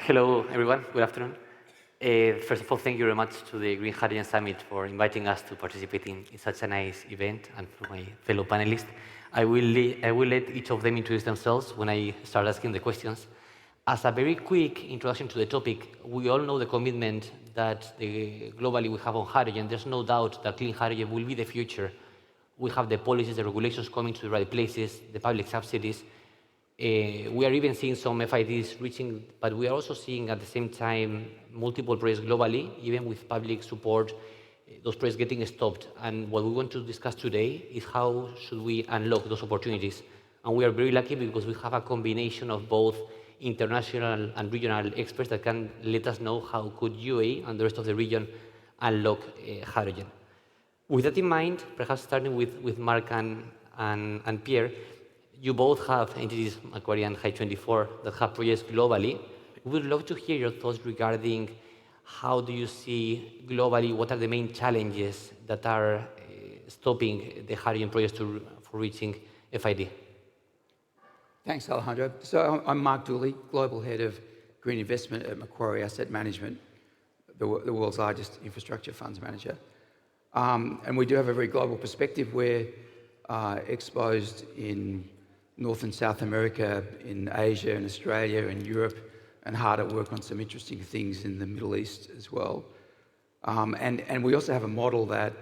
Hello, everyone. Good afternoon. First of all, thank you very much to the Green Hydrogen Summit for inviting us to participate in such a nice event, and for my fellow panelists. I will let each of them introduce themselves when I start asking the questions. As a very quick introduction to the topic, we all know the commitment that globally we have on hydrogen. There's no doubt that clean hydrogen will be the future. We have the policies, the regulations coming to the right places, the public subsidies. We are even seeing some FIDs reaching, but we are also seeing at the same time multiple projects globally, even with public support, those projects getting stopped. And what we want to discuss today is how should we unlock those opportunities. And we are very lucky because we have a combination of both international and regional experts that can let us know how could UAE and the rest of the region unlock hydrogen. With that in mind, perhaps starting with Mark and Pierre, you both have entities, Macquarie and Hy24, that have projects globally. We would love to hear your thoughts regarding how do you see globally, what are the main challenges that are stopping the hydrogen projects for reaching FID? Thanks, Alejandro. So I'm Mark Dooley, Global Head of Green Investment at Macquarie Asset Management, the world's largest infrastructure funds manager. And we do have a very global perspective. We're exposed in North and South America, in Asia and Australia and Europe, and hard at work on some interesting things in the Middle East as well. And we also have a model that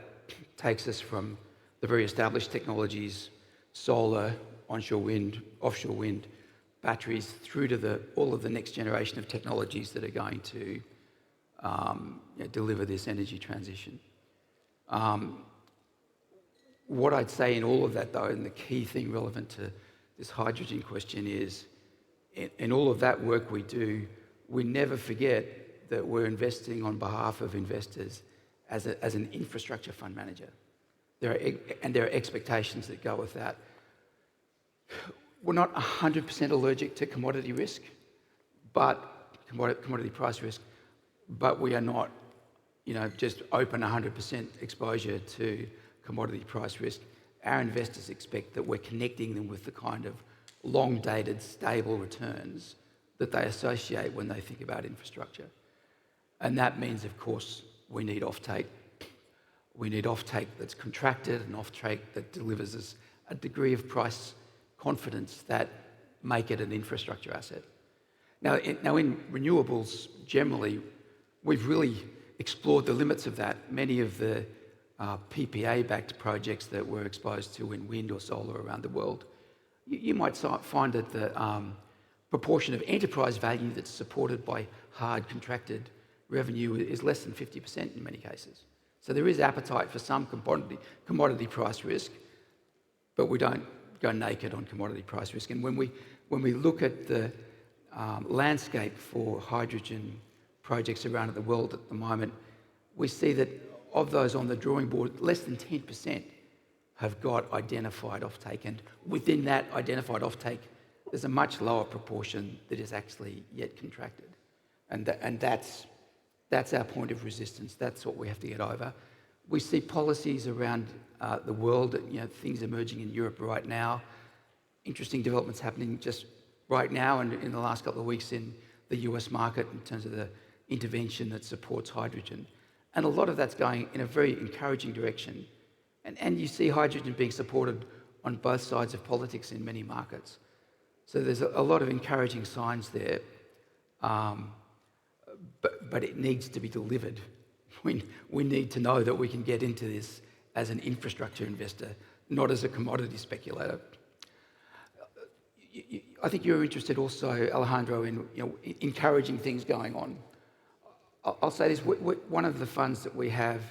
takes us from the very established technologies, solar, onshore wind, offshore wind, batteries, through to all of the next generation of technologies that are going to deliver this energy transition. What I'd say in all of that, though, and the key thing relevant to this hydrogen question is, in all of that work we do, we never forget that we're investing on behalf of investors as an infrastructure fund manager. There are expectations that go with that. We're not 100% allergic to commodity risk, but commodity price risk, but we are not, just open 100% exposure to commodity price risk. Our investors expect that we're connecting them with the kind of long-dated, stable returns that they associate when they think about infrastructure. And that means, of course, we need offtake. We need offtake that's contracted and offtake that delivers us a degree of price confidence that make it an infrastructure asset. Now in renewables, generally, we've really explored the limits of that. Many of the PPA-backed projects that we're exposed to in wind or solar around the world, you might find that the proportion of enterprise value that's supported by hard contracted revenue is less than 50% in many cases. So there is appetite for some commodity price risk, but we don't go naked on commodity price risk. And when we look at the landscape for hydrogen projects around the world at the moment, we see that of those on the drawing board, less than 10% have got identified offtake. And within that identified offtake, there's a much lower proportion that is actually yet contracted. And that's our point of resistance. That's what we have to get over. We see policies around the world, things emerging in Europe right now, interesting developments happening just right now and in the last couple of weeks in the US market in terms of the intervention that supports hydrogen. And a lot of that's going in a very encouraging direction. And you see hydrogen being supported on both sides of politics in many markets. So there's a lot of encouraging signs there. But it needs to be delivered. We need to know that we can get into this as an infrastructure investor, not as a commodity speculator. I think you're interested also, Alejandro, in encouraging things going on. I'll say this, one of the funds that we have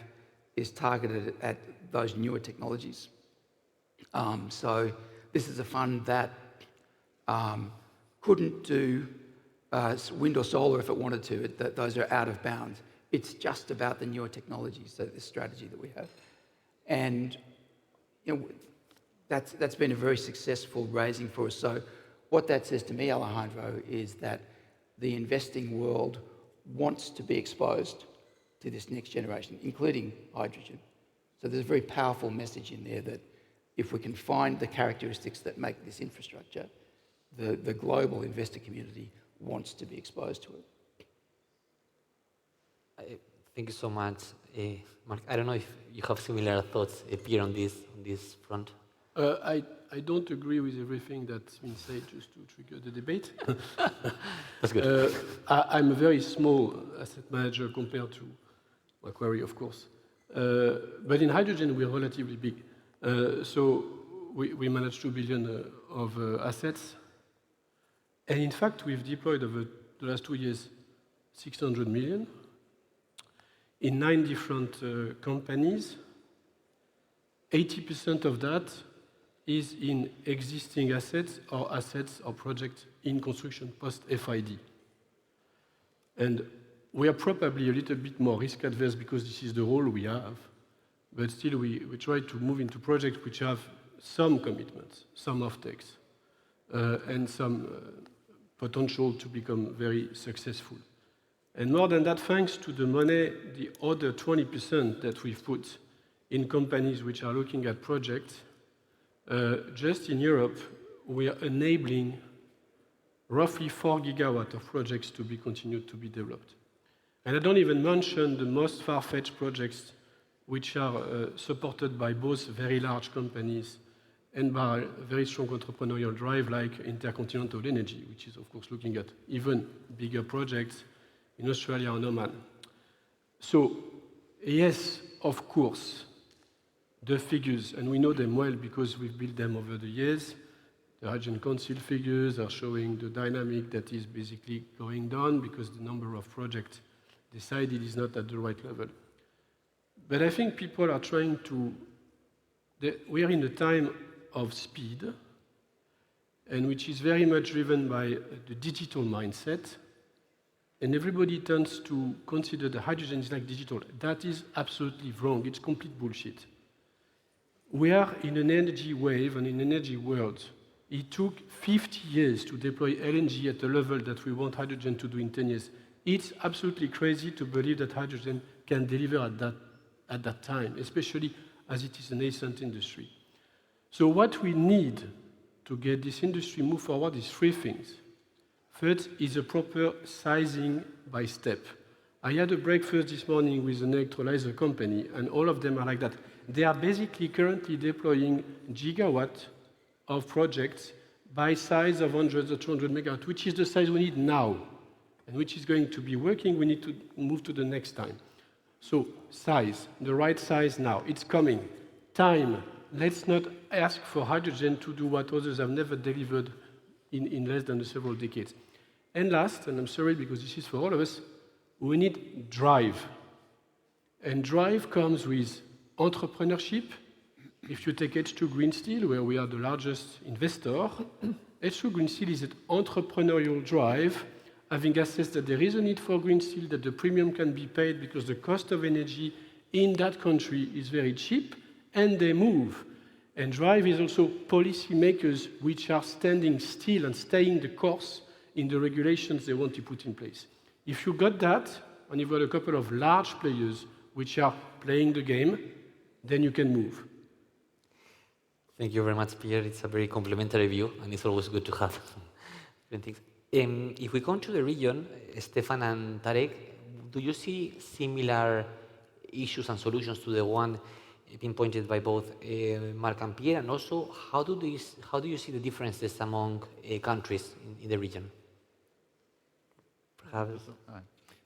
is targeted at those newer technologies. So this is a fund that couldn't do wind or solar if it wanted to. Those are out of bounds. It's just about the newer technologies, so this strategy that we have. And that's been a very successful raising for us. So what that says to me, Alejandro, is that the investing world wants to be exposed to this next generation, including hydrogen. So there's a very powerful message in there that if we can find the characteristics that make this infrastructure, the global investor community wants to be exposed to it. Thank you so much, Mark. I don't know if you have similar thoughts, Pierre, on this front. I don't agree with everything that's been said just to trigger the debate. That's good. I'm a very small asset manager compared to Macquarie, of course. But in hydrogen, we're relatively big. So we manage 2 billion of assets. And in fact, we've deployed over the last 2 years 600 million in 9 different companies. 80% of that is in existing assets or projects in construction post-FID. And we are probably a little bit more risk adverse because this is the role we have, but still we try to move into projects which have some commitments, some offtakes, and some potential to become very successful. And more than that, thanks to the money, the other 20% that we've put in companies which are looking at projects, just in Europe, we are enabling roughly 4 gigawatts of projects to be continued to be developed. And I don't even mention the most far-fetched projects which are supported by both very large companies and by a very strong entrepreneurial drive like Intercontinental Energy, which is, of course, looking at even bigger projects in Australia and Oman. So, yes, of course, the figures, and we know them well because we've built them over the years. The Hydrogen Council figures are showing the dynamic that is basically going down because the number of projects decided is not at the right level. But I think people are trying to... We are in a time of speed, and which is very much driven by the digital mindset, and everybody tends to consider the hydrogen is like digital. That is absolutely wrong. It's complete bullshit. We are in an energy wave and in an energy world. It took 50 years to deploy LNG at the level that we want hydrogen to do in 10 years. It's absolutely crazy to believe that hydrogen can deliver at that time, especially as it is a nascent industry. So what we need to get this industry move forward is 3 things. First is a proper sizing by step. I had a breakfast this morning with an electrolyzer company, and all of them are like that. They are basically currently deploying gigawatts of projects by size of 100 or 200 megawatts, which is the size we need now, and which is going to be working. We need to move to the next time. So size, the right size now. It's coming. Time. Let's not ask for hydrogen to do what others have never delivered in less than several decades. And last, and I'm sorry because this is for all of us, we need drive. And drive comes with entrepreneurship. If you take H2 Green Steel, where we are the largest investor, H2 Green Steel is an entrepreneurial drive, having assessed that there is a need for green steel, that the premium can be paid because the cost of energy in that country is very cheap, and they move. And drive is also policymakers which are standing still and staying the course in the regulations they want to put in place. If you got that, and you've got a couple of large players which are playing the game, then you can move. Thank you very much, Pierre. It's a very complimentary view, and it's always good to have different things. If we come to the region, Stephan and Tarek, do you see similar issues and solutions to the one pinpointed by both Mark and Pierre? And also, how do you see the differences among countries in the region? Perhaps.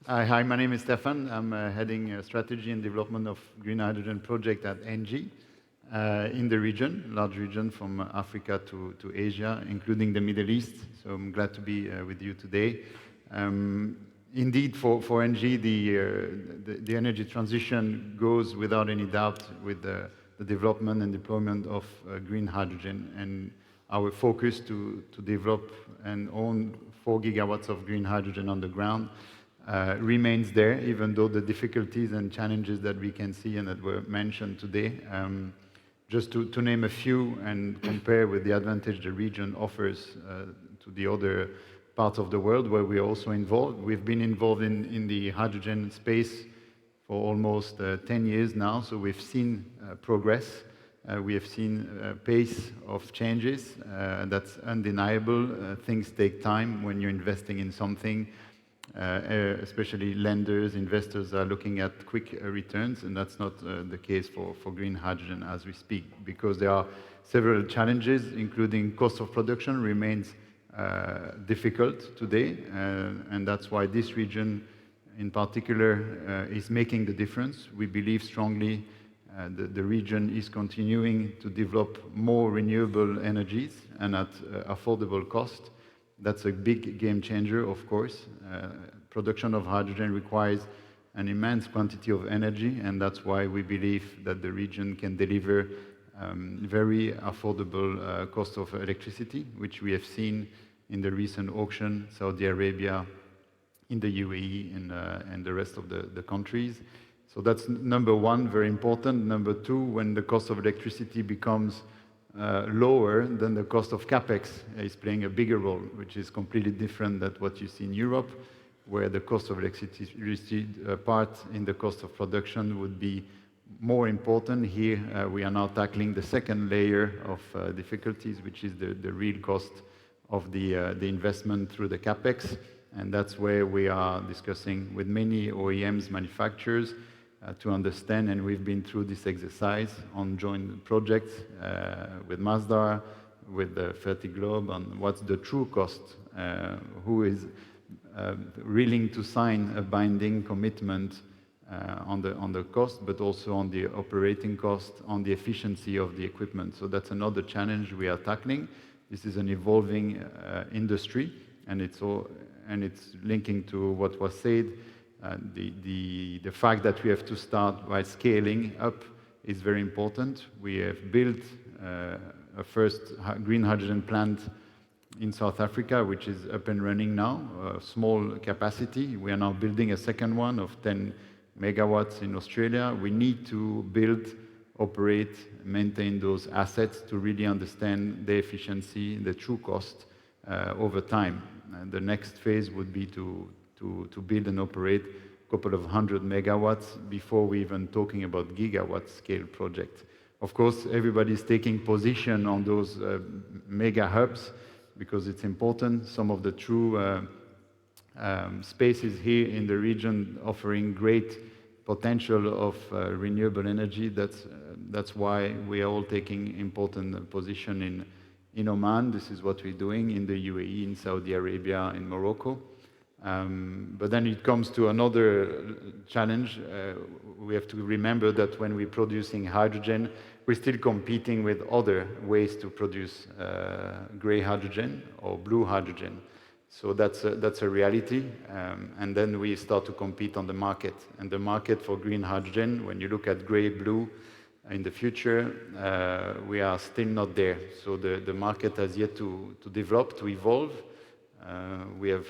Hi, my name is Stephan. I'm heading strategy and development of green hydrogen project at ENGIE in the region, large region from Africa to Asia, including the Middle East. So I'm glad to be with you today. Indeed, for ENGIE, the energy transition goes without any doubt with the development and deployment of green hydrogen, and our focus to develop and own 4 gigawatts of green hydrogen on the ground remains there, even though the difficulties and challenges that we can see and that were mentioned today. Just to name a few and compare with the advantage the region offers to the other parts of the world where we are also involved. We've been involved in the hydrogen space for almost 10 years now, so we've seen progress. We have seen a pace of changes that's undeniable. Things take time when you're investing in something. especially lenders, investors are looking at quick returns, and that's not the case for green hydrogen as we speak, because there are several challenges, including cost of production remains difficult today, and that's why this region in particular is making the difference. We believe strongly the region is continuing to develop more renewable energies and at affordable cost. That's a big game changer, of course. Production of hydrogen requires an immense quantity of energy, and that's why we believe that the region can deliver very affordable cost of electricity, which we have seen in the recent auction, Saudi Arabia, in the UAE, and the rest of the countries. So that's number one, very important. Number two, when the cost of electricity becomes lower, then the cost of capex is playing a bigger role, which is completely different than what you see in Europe, where the cost of electricity part in the cost of production would be more important. Here, we are now tackling the second layer of difficulties, which is the real cost of the investment through the capex, and that's where we are discussing with many OEMs, manufacturers, to understand, and we've been through this exercise on joint projects with Masdar, with the Fertiglobe, on what's the true cost, who is willing to sign a binding commitment on the cost, but also on the operating cost, on the efficiency of the equipment. So that's another challenge we are tackling. This is an evolving industry, and it's linking to what was said. The fact that we have to start by scaling up is very important. We have built a first green hydrogen plant in South Africa, which is up and running now, a small capacity. We are now building a second one of 10 megawatts in Australia. We need to build, operate, maintain those assets to really understand the efficiency, the true cost over time. And the next phase would be to build and operate a couple of 100 megawatts before we even talking about gigawatt scale projects. Of course, everybody's taking position on those mega hubs because it's important. Some of the true spaces here in the region offering great potential of renewable energy. That's why we are all taking important position in Oman. This is what we're doing in the UAE, in Saudi Arabia, in Morocco. But then it comes to another challenge. We have to remember that when we're producing hydrogen, we're still competing with other ways to produce gray hydrogen or blue hydrogen. So that's a reality. And then we start to compete on the market. And the market for green hydrogen, when you look at gray, blue, in the future, we are still not there. So the market has yet to develop, to evolve. We have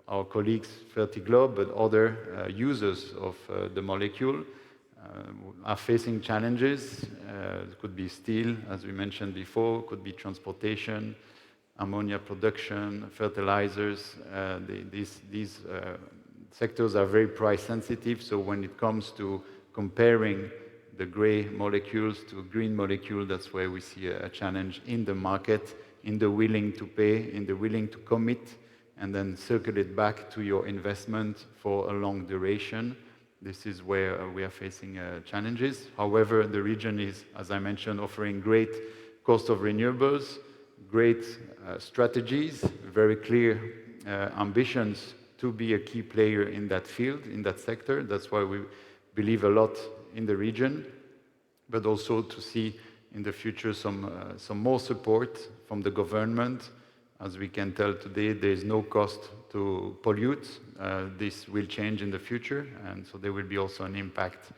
our colleagues, Fertiglobe, but other users of the molecule are facing challenges. It could be steel, as we mentioned before, could be transportation, ammonia production, fertilizers. These sectors are very price sensitive, so when it comes to comparing the gray molecules to a green molecule, that's where we see a challenge in the market, in the willing to pay, in the willing to commit, and then circle it back to your investment for a long duration. This is where we are facing challenges. However, the region is, as I mentioned, offering great cost of renewables, great strategies, very clear ambitions to be a key player in that field, in that sector. That's why we believe a lot in the region, but also to see in the future some more support from the government. As we can tell today, there is no cost to pollute. This will change in the future, and so there will be also an impact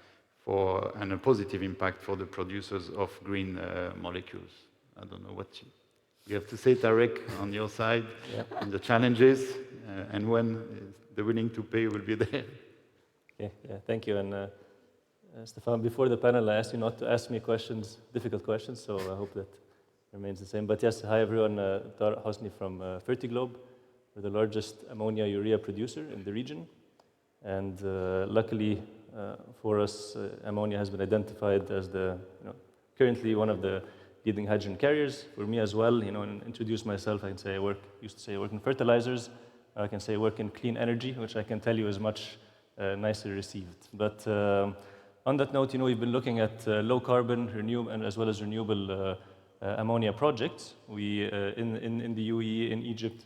and a positive impact for the producers of green molecules. I don't know what you have to say, Tarek, on your side, on the challenges, and when the willing to pay will be there. Yeah, thank you. And Stephan, before the panel, I asked you not to ask me difficult questions, so I hope that remains the same. But yes, hi everyone, Tarek Hosny from Fertiglobe. We're the largest ammonia urea producer in the region. And luckily for us, ammonia has been identified as currently one of the leading hydrogen carriers. For me as well, and introduce myself, I can say I work in fertilizers, I can say work in clean energy, which I can tell you is much nicer received. But on that note, we've been looking at low carbon, renewable, and as well as renewable ammonia projects. We in the UAE, in Egypt,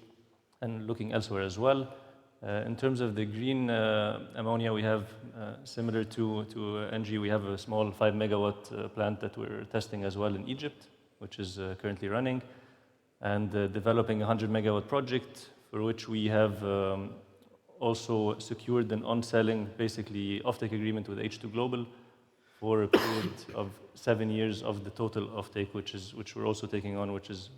and looking elsewhere as well. In terms of the green ammonia, we have similar to ENGIE, we have a small 5 megawatt plant that we're testing as well in Egypt, which is currently running, and developing a 100 megawatt project for which we have also secured an on-selling, basically offtake agreement with H2 Global for a period of 7 years of the total offtake, which we're also taking on, which is,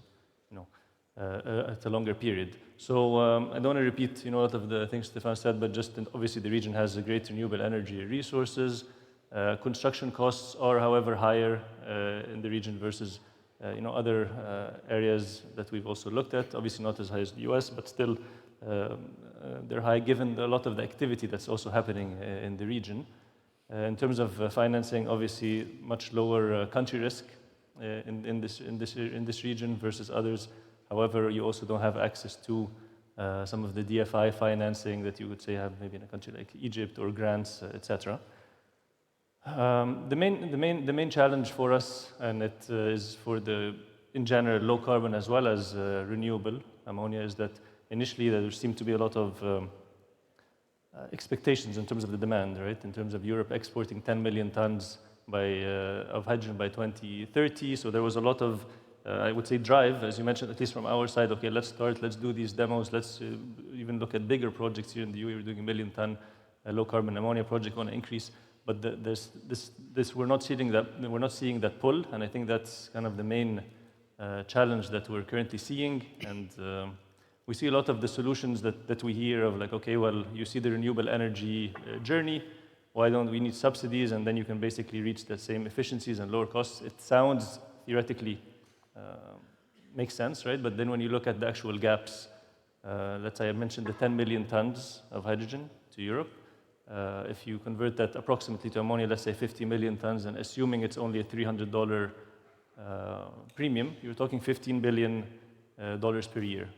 it's a longer period. So I don't want to repeat, a lot of the things Stephan said, but just obviously the region has a great renewable energy resources. Construction costs are, however, higher in the region versus, other areas that we've also looked at. Obviously not as high as the US, but still they're high given a lot of the activity that's also happening in the region. In terms of financing, obviously much lower country risk in this region versus others. However, you also don't have access to some of the DFI financing that you would say have maybe in a country like Egypt, or grants, etc. The main challenge for us, and it is for in general low carbon as well as renewable ammonia, is that initially there seemed to be a lot of expectations in terms of the demand, right? In terms of Europe exporting 10 million tons of hydrogen by 2030. So there was a lot of, I would say, drive, as you mentioned, at least from our side. Okay, let's do these demos. Let's even look at bigger projects here in the UAE. We're doing a 1 million ton low carbon ammonia project on an increase. But we're not seeing that pull, and I think that's kind of the main challenge that we're currently seeing. And we see a lot of the solutions that we hear of, like, okay, well, you see the renewable energy journey, why don't we need subsidies, and then you can basically reach the same efficiencies and lower costs. It sounds theoretically makes sense, right? But then when you look at the actual gaps, let's say I mentioned the 10 million tons of hydrogen to Europe. If you convert that approximately to ammonia, let's say 50 million tons, and assuming it's only a $300 premium, you're talking $15 billion per year.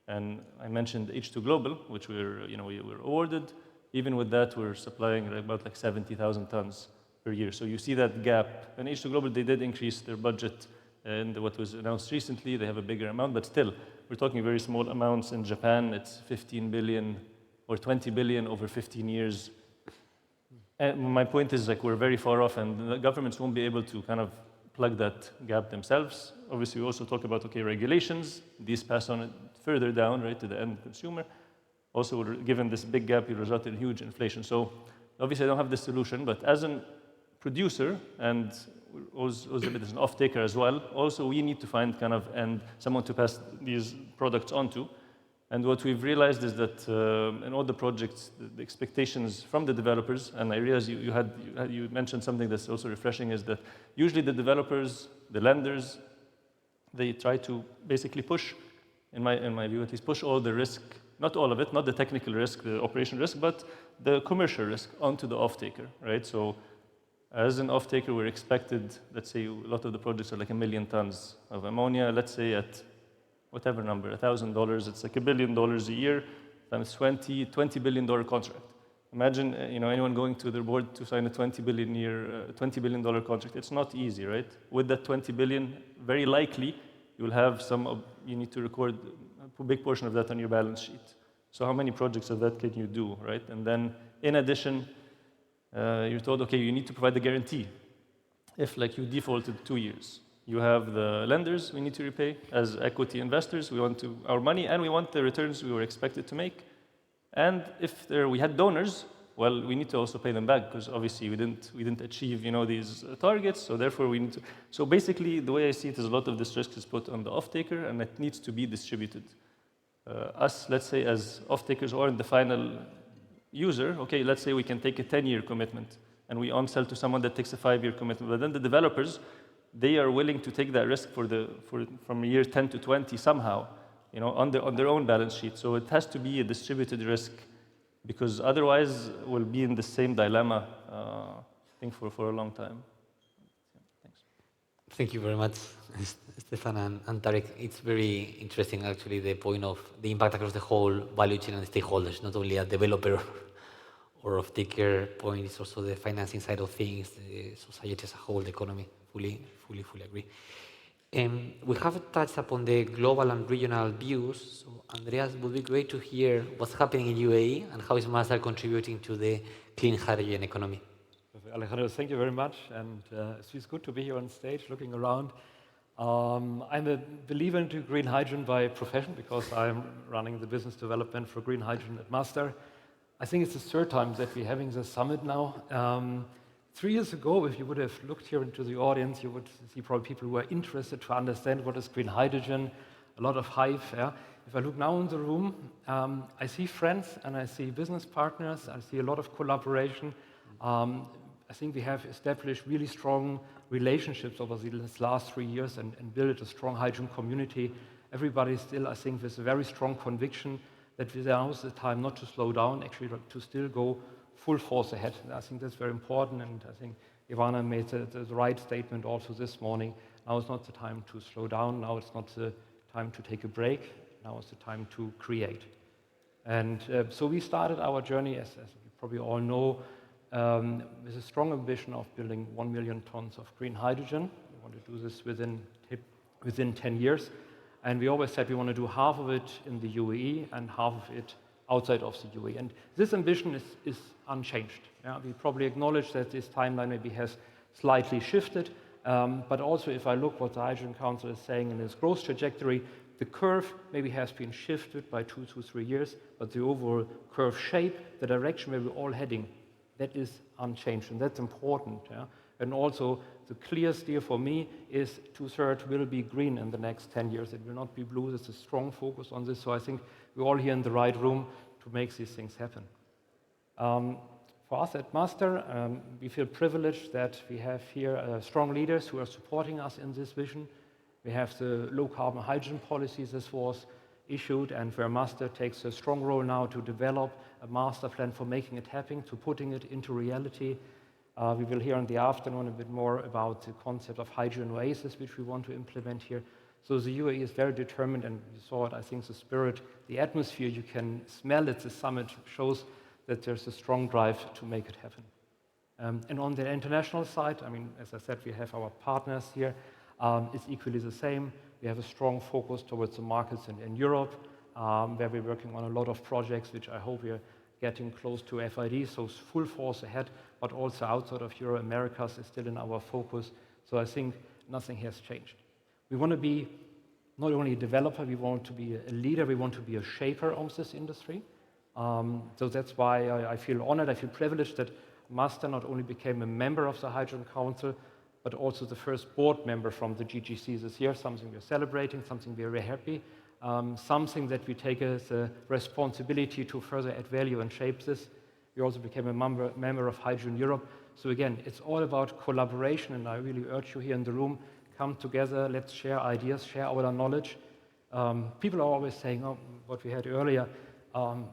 And I mentioned H2 Global, which we were awarded. Even with that, we're supplying about 70,000 tons per year. So you see that gap. And H2 Global, they did increase their budget, and what was announced recently, they have a bigger amount, but still, we're talking very small amounts. In Japan, it's 15 billion or 20 billion over 15 years. And my point is, we're very far off, and the governments won't be able to kind of plug that gap themselves. Obviously, we also talk about, okay, regulations. These pass on it further down, right, to the end consumer. Also, given this big gap, it will result in huge inflation. So obviously, I don't have the solution, but as a producer, and also as an off-taker as well, also we need to find kind of someone to pass these products on to. And what we've realized is that in all the projects, the expectations from the developers, and I realize you mentioned something that's also refreshing, is that usually the developers, the lenders, they try to basically push, in my view at least, push all the risk, not all of it, not the technical risk, the operation risk, but the commercial risk onto the off-taker, right? So as an off-taker, we're expected, let's say a lot of the projects are like 1 million tons of ammonia, let's say at whatever number, $1,000, it's like $1 billion a year, times $20 billion contract. Imagine, anyone going to their board to sign a $20 billion contract. It's not easy, right? With that 20 billion, very likely you'll have you need to record a big portion of that on your balance sheet. So how many projects of that can you do, right? And then in addition, you're told, okay, you need to provide the guarantee. If you defaulted 2 years, you have the lenders we need to repay. As equity investors, we want our money, and we want the returns we were expected to make. And if we had donors, well, we need to also pay them back, because obviously we didn't achieve these targets. So therefore we need to. So basically, the way I see it is a lot of this risk is put on the off-taker, and it needs to be distributed. Us, let's say, as off-takers or the final user, okay, let's say we can take a 10-year commitment, and we on-sell to someone that takes a 5-year commitment. But then the developers, they are willing to take that risk from year 10 to 20 somehow, on their own balance sheet. So it has to be a distributed risk, because otherwise we'll be in the same dilemma, I think, for a long time. Thanks. Thank you very much, Stefan and Tarek. It's very interesting, actually, the point of the impact across the whole value chain and the stakeholders, not only a developer or of taker point, it's also the financing side of things, the society as a whole, the economy. Fully agree. We have touched upon the global and regional views. So, Andreas, would be great to hear what's happening in UAE and how is Masdar contributing to the clean hydrogen economy. Alejandro, thank you very much, and it feels good to be here on stage, looking around. I'm a believer into green hydrogen by profession because I'm running the business development for green hydrogen at Masdar. I think it's the third time that we're having the summit now. 3 years ago, if you would have looked here into the audience, you would see probably people who are interested to understand what is green hydrogen, a lot of hype. Yeah? If I look now in the room, I see friends and I see business partners, I see a lot of collaboration. I think we have established really strong relationships over these last 3 years and built a strong hydrogen community. Everybody still, I think, with a very strong conviction that now is the time not to slow down, actually to still go full force ahead. And I think that's very important, and I think Ivana made the right statement also this morning. Now is not the time to slow down, now it's not the time to take a break, now is the time to create. And so we started our journey, as you probably all know, with a strong ambition of building 1 million tons of green hydrogen. We want to do this within 10 years. And we always said we want to do half of it in the UAE and half of it outside of the UAE. And this ambition is unchanged. Yeah? We probably acknowledge that this timeline maybe has slightly shifted. But also if I look what the Hydrogen Council is saying in its growth trajectory, the curve maybe has been shifted by 2 to 3 years, but the overall curve shape, the direction where we're all heading, that is unchanged, and that's important. Yeah? And also, the clear steer for me is 2/3 will be green in the next 10 years. It will not be blue. There's a strong focus on this. So I think we're all here in the right room to make these things happen. For us at Masdar, we feel privileged that we have here strong leaders who are supporting us in this vision. We have the low-carbon hydrogen policies. This was issued, and where Masdar takes a strong role now to develop a master plan for making it happen, to putting it into reality. We will hear in the afternoon a bit more about the concept of hydrogen oasis, which we want to implement here. So the UAE is very determined, and you saw it, I think the spirit, the atmosphere, you can smell it. The summit shows that there's a strong drive to make it happen. And on the international side, I mean, as I said, we have our partners here. It's equally the same. We have a strong focus towards the markets in Europe, where we're working on a lot of projects, which I hope we are getting close to FID, so full force ahead, but also outside of Europe, Americas is still in our focus. So I think nothing has changed. We want to be not only a developer, we want to be a leader, we want to be a shaper of this industry. So that's why I feel honored, I feel privileged that Masdar not only became a member of the Hydrogen Council, but also the first board member from the GGC this year, something we're celebrating, something we're very happy, something that we take as a responsibility to further add value and shape this. We also became a member of Hydrogen Europe. So again, it's all about collaboration, and I really urge you here in the room, come together, let's share ideas, share our knowledge. People are always saying, oh, what we had earlier,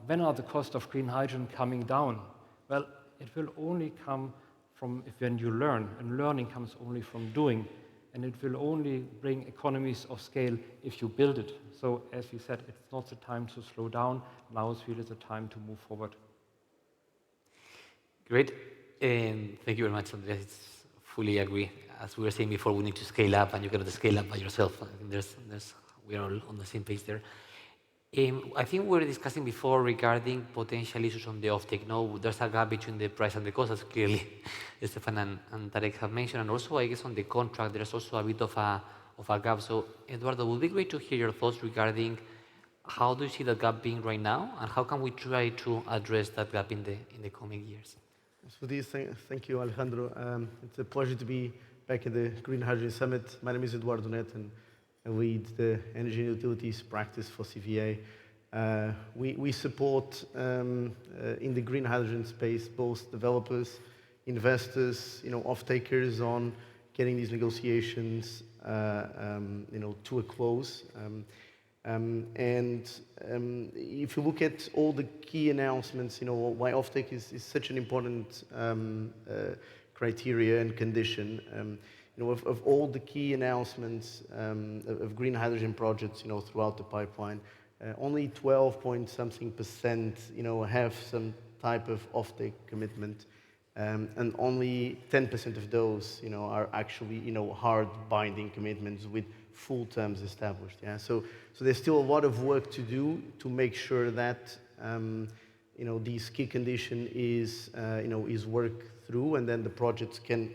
when are the cost of green hydrogen coming down? Well, it will only come from when you learn, and learning comes only from doing, and it will only bring economies of scale if you build it. So as we said, it's not the time to slow down, now is really the time to move forward. Great, and thank you very much, Andreas. Fully agree. As we were saying before, we need to scale up, and you cannot scale up by yourself. I think we are all on the same page there. I think we were discussing before regarding potential issues on the offtake. No, there's a gap between the price and the cost, as clearly Stefan and Tarek have mentioned, and also I guess on the contract there's also a bit of a gap. So Eduardo, it would be great to hear your thoughts regarding how do you see that gap being right now, and how can we try to address that gap in the coming years? So thank you, Alejandro. It's a pleasure to be back at the Green Hydrogen Summit. My name is Eduardo Net, and I lead the Energy and Utilities practice for CVA. We support, in the green hydrogen space, both developers, investors, off-takers on getting these negotiations, to a close. If you look at all the key announcements, why offtake is such an important criteria and condition. of all the key announcements of green hydrogen projects, throughout the pipeline, only 12 point something percent, have some type of offtake commitment, and only 10% of those, are actually, hard binding commitments with full terms established. Yeah, so there's still a lot of work to do to make sure that, these key condition is worked through, and then the projects can,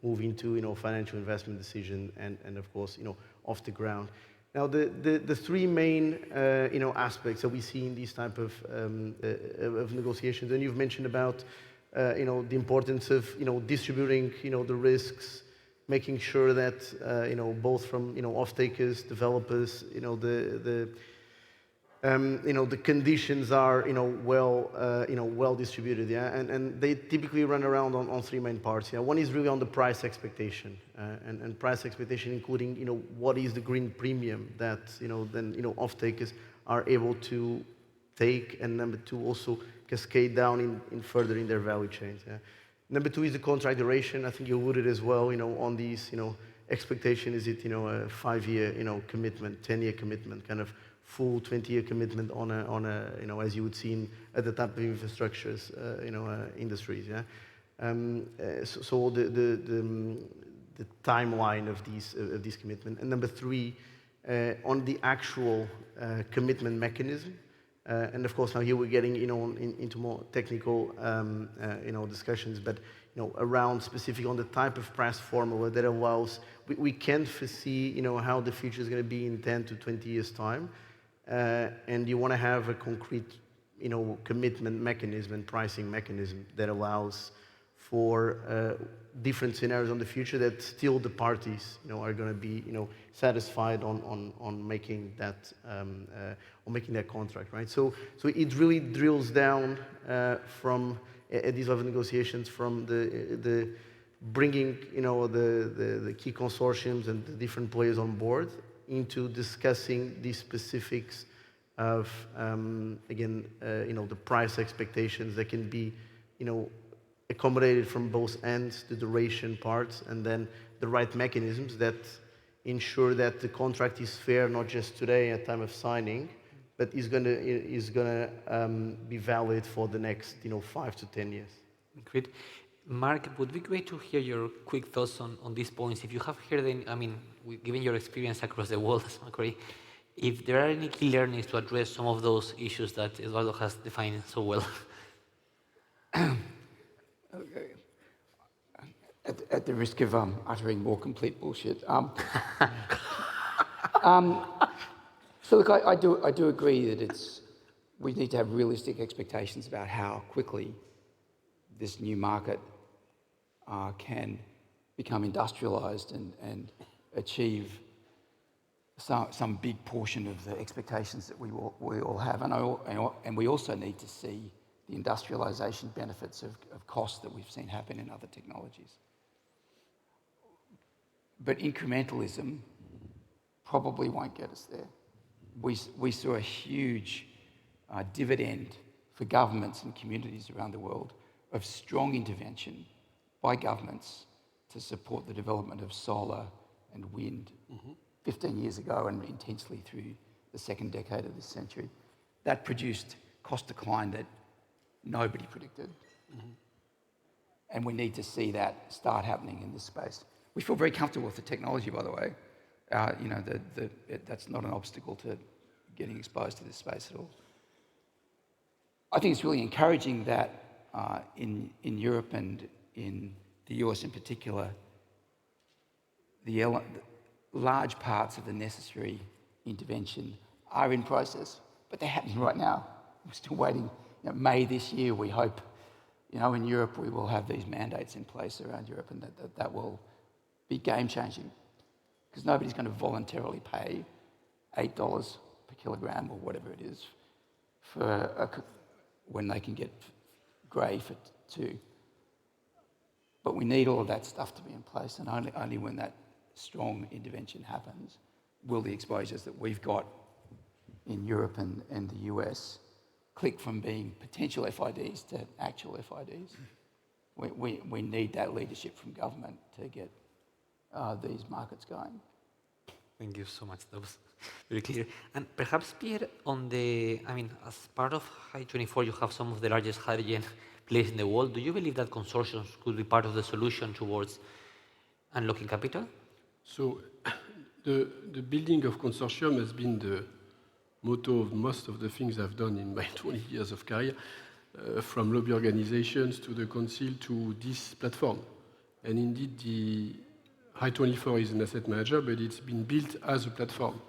move into, financial investment decision and of course, off the ground. Now, the three main, aspects that we see in these type of negotiations, and you've mentioned about, the importance of, distributing, the risks, making sure that, both from, off-takers, developers, the conditions are, well distributed, yeah, and they typically run around on three main parts. Yeah, one is really on the price expectation, and price expectation including, what is the green premium that, then, off-takers are able to take, and number two, also cascade down in further in their value chains. Yeah. Number two is the contract duration. I think you alluded as well, on these, expectation. Is it, a 5-year, commitment, 10-year commitment, kind of full 20-year commitment on a, as you would see at the type of infrastructures, industries. Yeah. So the timeline of these commitment. And number three, on the actual commitment mechanism. And of course, now here we're getting, into more technical, discussions, but, around specific on the type of price formula that allows, we can't foresee, how the future is going to be in 10 to 20 years' time. And you want to have a concrete, commitment mechanism and pricing mechanism that allows for different scenarios on the future that still the parties, are going to be, satisfied on making that contract, right? So it really drills down from at these level negotiations from the bringing, the key consortiums and the different players on board into discussing the specifics of, again, the price expectations that can be, accommodated from both ends, the duration parts, and then the right mechanisms that ensure that the contract is fair, not just today at time of signing, but is gonna be valid for the next, 5 to 10 years. Great. Mark, it would be great to hear your quick thoughts on these points. If you have heard any, given your experience across the world as Macquarie, if there are any key learnings to address some of those issues that Eduardo has defined so well. Okay. At the risk of uttering more complete bullshit. So look, I do agree that we need to have realistic expectations about how quickly this new market can become industrialized and achieve some big portion of the expectations that we all have. And we also need to see the industrialization benefits of costs that we've seen happen in other technologies. But incrementalism probably won't get us there. We saw a huge dividend for governments and communities around the world of strong intervention by governments to support the development of solar and wind 15 years ago and intensely through the second decade of this century. That produced cost decline that nobody predicted. And we need to see that start happening in this space. We feel very comfortable with the technology, by the way. That's not an obstacle to getting exposed to this space at all. I think it's really encouraging that in Europe and in the US in particular, the large parts of the necessary intervention are in process, but they're happening right now. We're still waiting. May this year, we hope, in Europe, we will have these mandates in place around Europe, and that will be game-changing, because nobody's going to voluntarily pay $8 per kilogram or whatever it is when they can get grey for 2. But we need all of that stuff to be in place, and only when that strong intervention happens will the exposures that we've got in Europe and the US click from being potential FIDs to actual FIDs. We need that leadership from government to get these markets going. Thank you so much. That was very clear. And perhaps, Pierre, as part of Hy24, you have some of the largest hydrogen players in the world. Do you believe that consortiums could be part of the solution towards unlocking capital? So the building of consortium has been the motto of most of the things I've done in my 20 years of career, from lobby organizations to the council to this platform. And indeed, the Hy24 is an asset manager, but it's been built as a platform.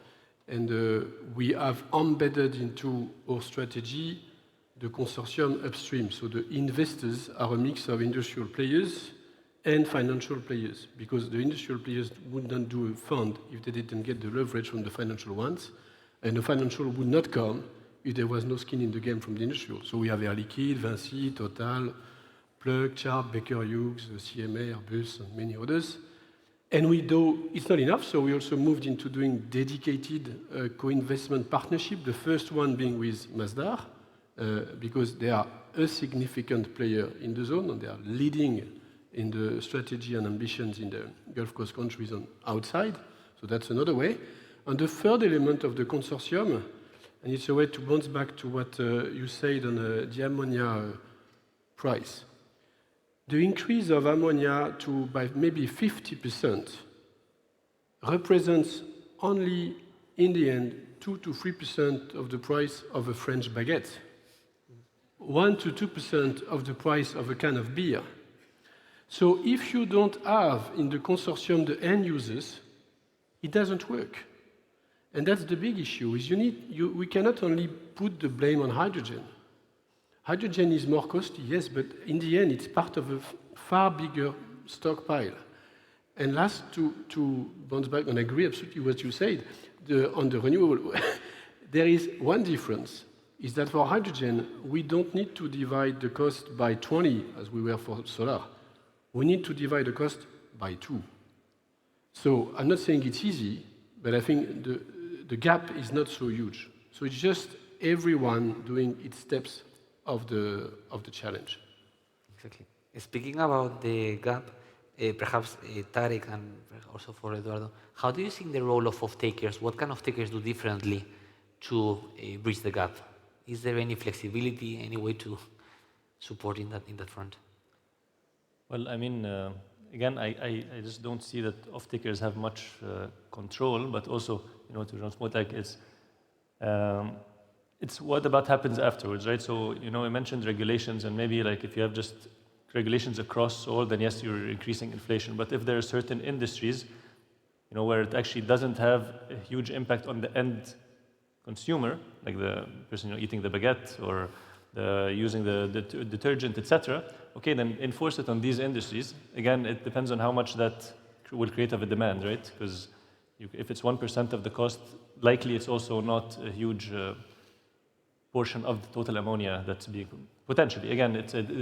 And we have embedded into our strategy the consortium upstream. So the investors are a mix of industrial players and financial players, because the industrial players would not do a fund if they didn't get the leverage from the financial ones, and the financial would not come if there was no skin in the game from the industrial. So we have Air Liquide, Vinci, Total, Plug, Sharp, Baker Hughes, CMA, Airbus, and many others. And we do, it's not enough, so we also moved into doing dedicated co-investment partnership, the first one being with Masdar, because they are a significant player in the zone, and they are leading in the strategy and ambitions in the Gulf Coast countries and outside. So that's another way. And the third element of the consortium, and it's a way to bounce back to what you said on the ammonia price. The increase of ammonia by maybe 50% represents only, in the end, 2 to 3% of the price of a French baguette, 1 to 2% of the price of a can of beer. So if you don't have in the consortium the end users, it doesn't work. And that's the big issue, is we cannot only put the blame on hydrogen. Hydrogen is more costly, yes, but in the end, it's part of a far bigger stockpile. And last, to bounce back and agree absolutely what you said, on the renewable, there is one difference, is that for hydrogen, we don't need to divide the cost by 20, as we were for solar. We need to divide the cost by 2. So I'm not saying it's easy, but I think the gap is not so huge. So it's just everyone doing its steps of the challenge. Exactly. Speaking about the gap, perhaps Tarek and also for Eduardo, how do you see the role of off-takers? What can off-takers do differently to bridge the gap? Is there any flexibility, any way to support in that front? Well, I mean, again, I just don't see that off-takers have much control, but also, to Jean's point, like it's what about happens afterwards, right? So, we mentioned regulations, and maybe like if you have just regulations across all, then yes, you're increasing inflation. But if there are certain industries, where it actually doesn't have a huge impact on the end consumer, like the person eating the baguette or using the detergent, etc., okay, then enforce it on these industries. Again, it depends on how much that will create of a demand, right? Because if it's 1% of the cost, likely it's also not a huge portion of the total ammonia that's being potentially. Again,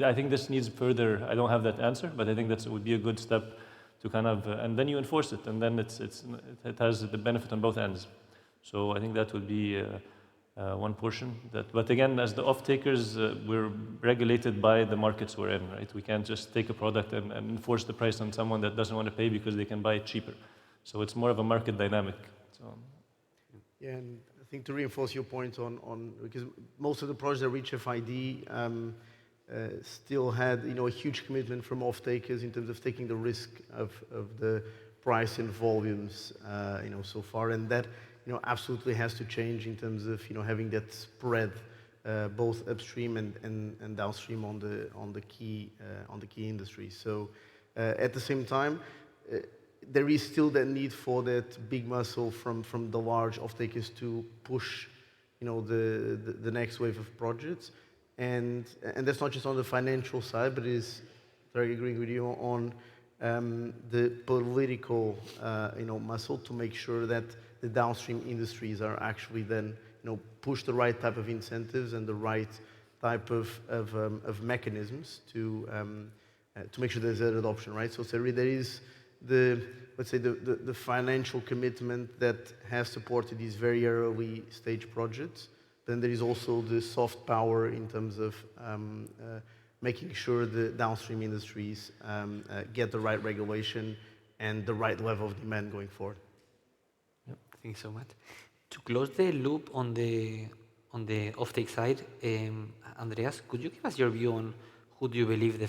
I think this needs further. I don't have that answer, but I think that would be a good step to kind of, and then you enforce it, and then it has the benefit on both ends. So I think that would be one portion. But again, as the off-takers, we're regulated by the markets we're in, right? We can't just take a product and enforce the price on someone that doesn't want to pay because they can buy it cheaper. So it's more of a market dynamic. So. Yeah, and I think to reinforce your point on because most of the projects that reach FID still had a huge commitment from off-takers in terms of taking the risk of the price and volumes so far, and that absolutely has to change in terms of having that spread both upstream and downstream on the key industries. So at the same time, there is still that need for that big muscle from the large off-takers to push the next wave of projects, and that's not just on the financial side, but is very agreeing with you on the political muscle to make sure that the downstream industries are actually then push the right type of incentives and the right type of mechanisms to make sure there's that adoption, right? So there is let's say the financial commitment that has supported these very early stage projects. Then there is also the soft power in terms of making sure the downstream industries get the right regulation and the right level of demand going forward. Yep, thank you so much. To close the loop on the offtake side, Andreas, could you give us your view on who do you believe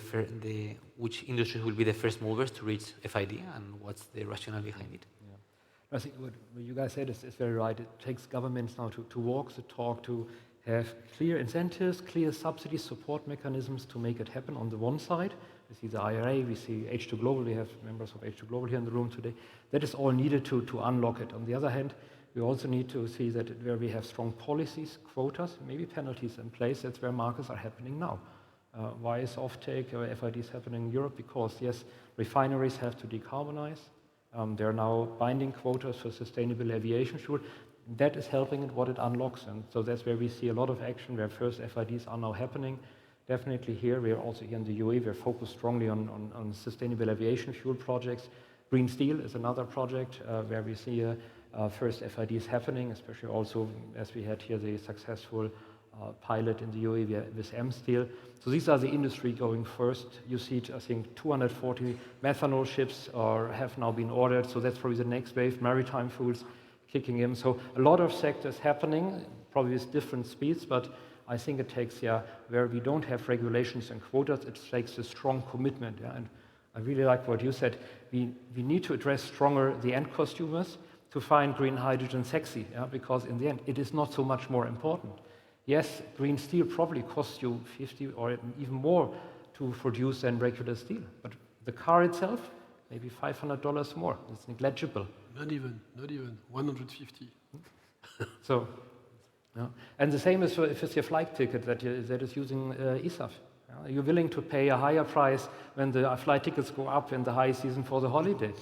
which industries will be the first movers to reach FID, and what's the rationale behind it? I think what you guys said is very right. It takes governments now to walk the talk, to have clear incentives, clear subsidy support mechanisms to make it happen on the one side. We see the IRA, we see H2 Global, we have members of H2 Global here in the room today. That is all needed to unlock it. On the other hand, we also need to see that where we have strong policies, quotas, maybe penalties in place, that's where markets are happening now. Why is offtake or FIDs happening in Europe? Because yes, refineries have to decarbonize. There are now binding quotas for sustainable aviation fuel. That is helping it, what it unlocks. And so that's where we see a lot of action, where first FIDs are now happening. Definitely here, we are also here in the UAE, we're focused strongly on sustainable aviation fuel projects. Green steel is another project where we see first FIDs happening, especially also as we had here the successful pilot in the UAE with M Steel. So these are the industry going first. You see, I think, 240 methanol ships have now been ordered. So that's probably the next wave, maritime fuels kicking in. So a lot of sectors happening, probably with different speeds, but I think it takes, where we don't have regulations and quotas, it takes a strong commitment. And I really like what you said. We need to address stronger the end consumers to find green hydrogen sexy, because in the end, it is not so much more important. Yes, green steel probably costs you 50 or even more to produce than regular steel, but the car itself, maybe $500 more. It's negligible. Not even 150. So, and the same is if it's your flight ticket that is using ESAF. You're willing to pay a higher price when the flight tickets go up in the high season for the holiday,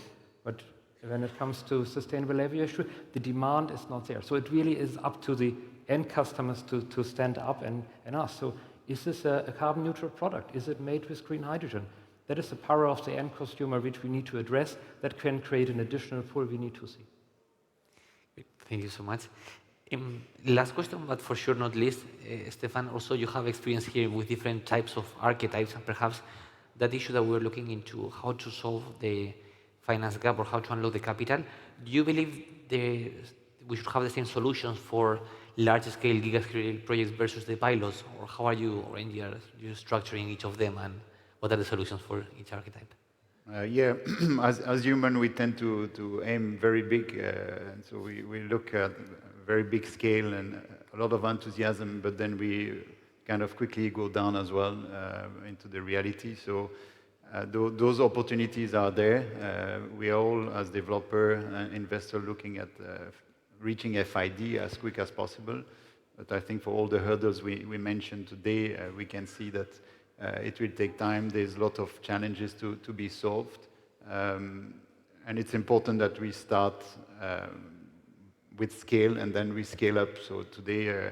but when it comes to sustainable aviation, the demand is not there. So it really is up to the end customers to stand up and ask, so is this a carbon neutral product? Is it made with green hydrogen? That is the power of the end consumer which we need to address. That can create an additional pull we need to see. Thank you so much. Last question, but for sure not least, Stephan, also you have experience here with different types of archetypes, and perhaps that issue that we're looking into, how to solve the finance gap or how to unlock the capital. Do you believe we should have the same solutions for large-scale gigascale projects versus the pilots, or how are you or ENGIE are you structuring each of them, and what are the solutions for each archetype? As human, we tend to aim very big, and so we look at very big scale and a lot of enthusiasm, but then we kind of quickly go down as well into the reality. So those opportunities are there. We are all, as developer and investor, looking at reaching FID as quick as possible. But I think for all the hurdles we mentioned today, we can see that it will take time. There's a lot of challenges to be solved. And it's important that we start with scale and then we scale up. So today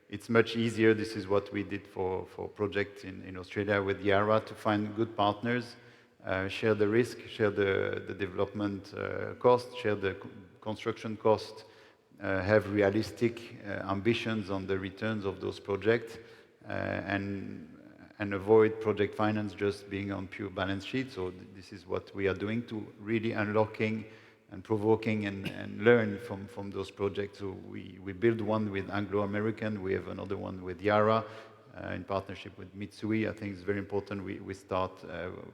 it's much easier. This is what we did for projects in Australia with Yara, to find good partners, share the risk, share the development cost, share the construction cost, have realistic ambitions on the returns of those projects, and avoid project finance just being on pure balance sheet. So this is what we are doing to really unlocking and provoking and learn from those projects. So we build one with Anglo-American, we have another one with Yara in partnership with Mitsui. I think it's very important we start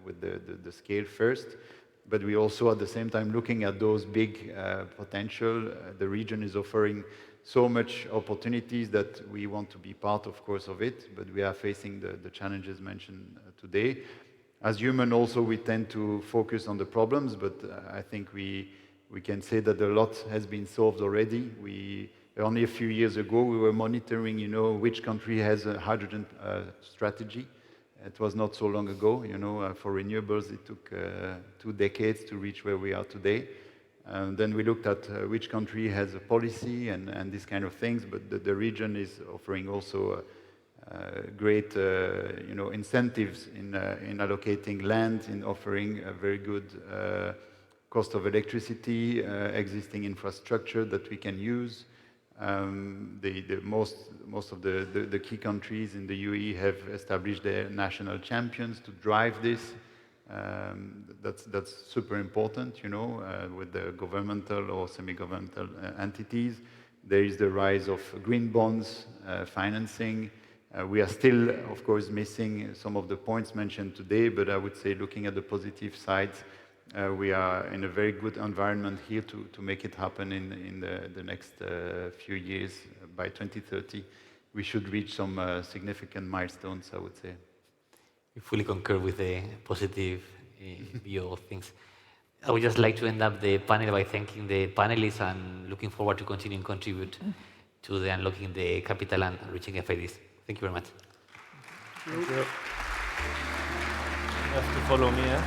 with the scale first, but we also at the same time looking at those big potential. The region is offering so much opportunities that we want to be part, of course, of it, but we are facing the challenges mentioned today. As human also, we tend to focus on the problems, but I think we can say that a lot has been solved already. Only a few years ago, we were monitoring, which country has a hydrogen strategy. It was not so long ago, for renewables, it took 2 decades to reach where we are today. Then we looked at which country has a policy and these kind of things, but the region is offering also great incentives in allocating land, in offering a very good cost of electricity, existing infrastructure that we can use. Most of the key countries in the UAE have established their national champions to drive this. That's super important, you know, with the governmental or semi-governmental entities. There is the rise of green bonds, financing. We are still, of course, missing some of the points mentioned today, but I would say looking at the positive side, we are in a very good environment here to make it happen in the next few years. By 2030, we should reach some significant milestones, I would say. We fully concur with the positive view of things. I would just like to end up the panel by thanking the panelists and looking forward to continuing to contribute to the unlocking the capital and reaching FIDs. Thank you very much. Thank you. You have to follow me, eh?